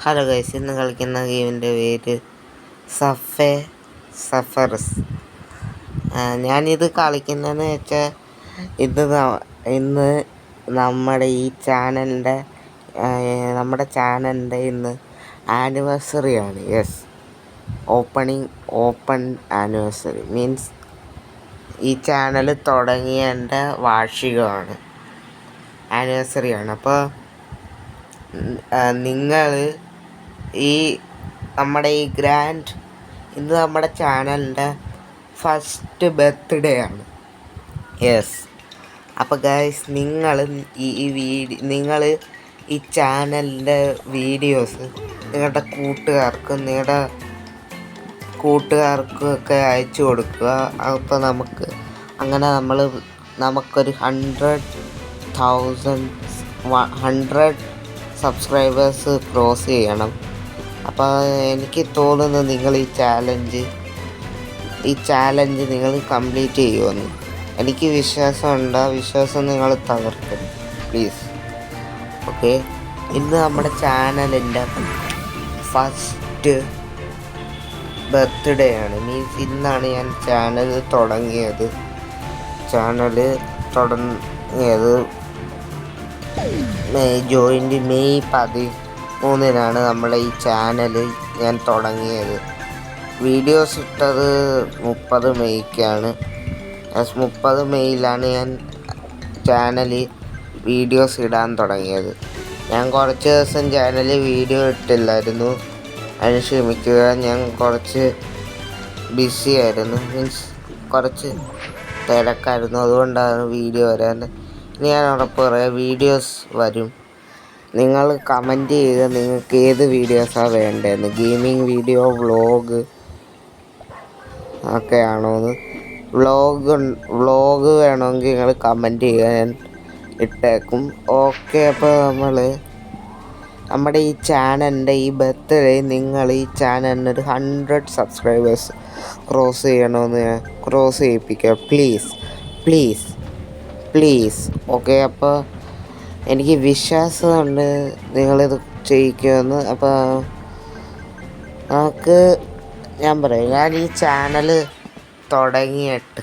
Hello guys, ഇന്ന് കളിക്കുന്ന ഗെയിമിൻ്റെ പേര് സഫേഴ്സ്. ഞാനിത് കളിക്കുന്നതെന്ന് വെച്ചാൽ ഇന്ന് നമ്മുടെ ചാനലിൻ്റെ ഇന്ന് ആനിവേഴ്സറിയാണ്. ഓപ്പൺ ആനിവേഴ്സറി മീൻസ് ഈ ചാനൽ തുടങ്ങിയതിൻ്റെ വാർഷികമാണ്, ആനിവേഴ്സറിയാണ്. അപ്പോൾ നിങ്ങൾ നമ്മുടെ ഇന്ന് നമ്മുടെ ചാനലിൻ്റെ ഫസ്റ്റ് ബർത്ത്ഡേ ആണ്. അപ്പോൾ ഗൈസ്, നിങ്ങൾ ഈ ചാനലിൻ്റെ വീഡിയോസ് നിങ്ങളുടെ കൂട്ടുകാർക്കൊക്കെ അയച്ചു കൊടുക്കുക. അപ്പോൾ നമുക്കൊരു 100 സബ്സ്ക്രൈബേഴ്സ് ക്രോസ് ചെയ്യണം. അപ്പോൾ എനിക്ക് തോന്നുന്നു നിങ്ങൾ ഈ ചാലഞ്ച് നിങ്ങൾ കംപ്ലീറ്റ് ചെയ്യുമെന്ന് എനിക്ക് വിശ്വാസമുണ്ട്. ആ വിശ്വാസം നിങ്ങൾ തകർക്കരുത് പ്ലീസ്. ഓക്കെ, ഇന്ന് നമ്മുടെ ചാനലിൻ്റെ ഫസ്റ്റ് ബർത്ത്ഡേ ആണ്. മീൻസ് ഇന്നാണ് ഞാൻ ചാനൽ തുടങ്ങിയത്. മെയ് 13 നമ്മളെ ഈ ചാനൽ ഞാൻ തുടങ്ങിയത്. വീഡിയോസ് ഇട്ടത് 30 മെയ്ക്കാണ്. 30 മെയ്യിലാണ് ഞാൻ ചാനലിൽ വീഡിയോസ് ഇടാൻ തുടങ്ങിയത്. ഞാൻ കുറച്ച് ദിവസം ചാനലിൽ വീഡിയോ ഇട്ടില്ലായിരുന്നു, അതിന് ക്ഷമിക്കുക. ഞാൻ കുറച്ച് ബിസി ആയിരുന്നു, മീൻസ് കുറച്ച് തിരക്കായിരുന്നു. അതുകൊണ്ടാണ് വീഡിയോ വരാൻ. ഞാൻ ഉറപ്പ് പറയാം, വീഡിയോസ് വരും. നിങ്ങൾ കമൻറ്റ് ചെയ്യുക നിങ്ങൾക്ക് ഏത് വീഡിയോസാണ് വേണ്ടതെന്ന്. ഗെയിമിംഗ് വീഡിയോ, വ്ളോഗ് ഒക്കെ ആണോന്ന്. വ്ളോഗ് വേണമെങ്കിൽ നിങ്ങൾ കമൻറ്റ് ചെയ്യുക, ഞാൻ ഇട്ടേക്കും. ഓക്കെ, അപ്പോൾ നമ്മുടെ ഈ ചാനലിൻ്റെ ഈ ബർത്ത്ഡേ നിങ്ങൾ ഈ ചാനലിനൊരു 100 സബ്സ്ക്രൈബേഴ്സ് ക്രോസ് ചെയ്യിപ്പിക്കുക പ്ലീസ്. ഓക്കെ, അപ്പോൾ എനിക്ക് വിശ്വാസമുണ്ട് നിങ്ങളിത് ചെയ്യിക്കുമെന്ന്. അപ്പോൾ ഞാൻ പറയാം, ഞാൻ ഈ ചാനൽ തുടങ്ങിയിട്ട്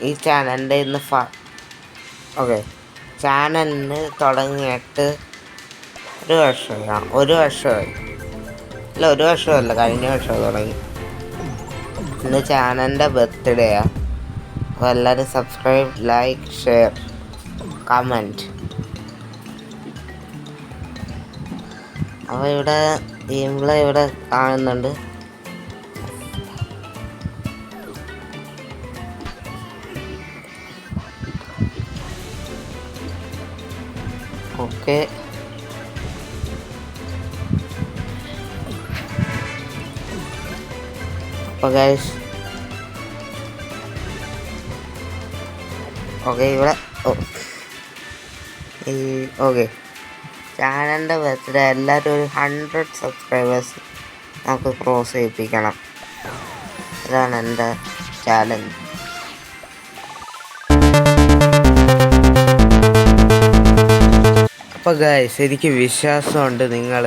ഈ ചാനലിൻ്റെ ഇന്ന് ചാനലിന് തുടങ്ങിയിട്ട് ഒരു വർഷമല്ല, കഴിഞ്ഞ വർഷം തുടങ്ങി. ഇന്ന് ചാനലിൻ്റെ ബർത്ത്ഡേയാണ്. അപ്പോൾ എല്ലാവരും സബ്സ്ക്രൈബ്, ലൈക്ക്, ഷെയർ, കമൻറ്റ്. അപ്പോൾ ഇവിടെ കാണുന്നുണ്ട്. ഓക്കെ, അപ്പോൾ ഗൈസ്, ചാനലിൻ്റെ ബർത്ത്ഡേ എല്ലാവരും ഒരു 100 സബ്സ്ക്രൈബേഴ്സ് നമുക്ക് ക്രോസ് ചെയ്യിപ്പിക്കണം. ഇതാണ് എൻ്റെ ചാലഞ്ച്. അപ്പോൾ ഗൈസ്, എനിക്ക് വിശ്വാസമുണ്ട് നിങ്ങൾ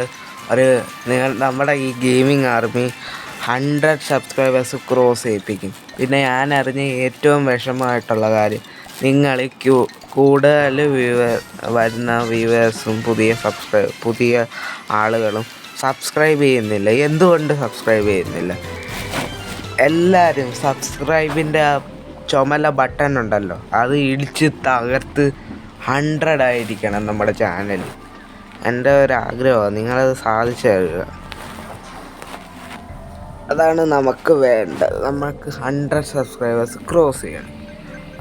നമ്മുടെ ഈ ഗെയിമിംഗ് ആർമി 100 സബ്സ്ക്രൈബേഴ്സ് ക്രോസ് ചെയ്യിപ്പിക്കും. പിന്നെ ഞാൻ അറിഞ്ഞ ഏറ്റവും വിഷമമായിട്ടുള്ള കാര്യം, നിങ്ങൾ കൂടുതൽ വരുന്ന വ്യൂവേഴ്സും പുതിയ ആളുകളും സബ്സ്ക്രൈബ് ചെയ്യുന്നില്ല. എന്തുകൊണ്ട് സബ്സ്ക്രൈബ് ചെയ്യുന്നില്ല? എല്ലാവരും സബ്സ്ക്രൈബിൻ്റെ ആ ചുമല ബട്ടൺ ഉണ്ടല്ലോ, അത് ഇടിച്ച് തകർത്ത് 100 ആയിരിക്കണം നമ്മുടെ ചാനൽ. എൻ്റെ ഒരാഗ്രഹമാണ്, നിങ്ങളത് സാധിച്ചു തരിക. അതാണ് നമുക്ക് വേണ്ടത്. നമുക്ക് 100 സബ്സ്ക്രൈബേഴ്സ് ക്രോസ് ചെയ്യണം.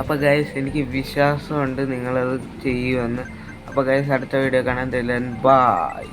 അപ്പോൾ ഗൈസ്, എനിക്ക് വിശ്വാസമുണ്ട് നിങ്ങളത് ചെയ്യുമെന്ന്. അപ്പോൾ ഗൈസ്, അടുത്ത വീഡിയോ കാണാൻ. ബൈ.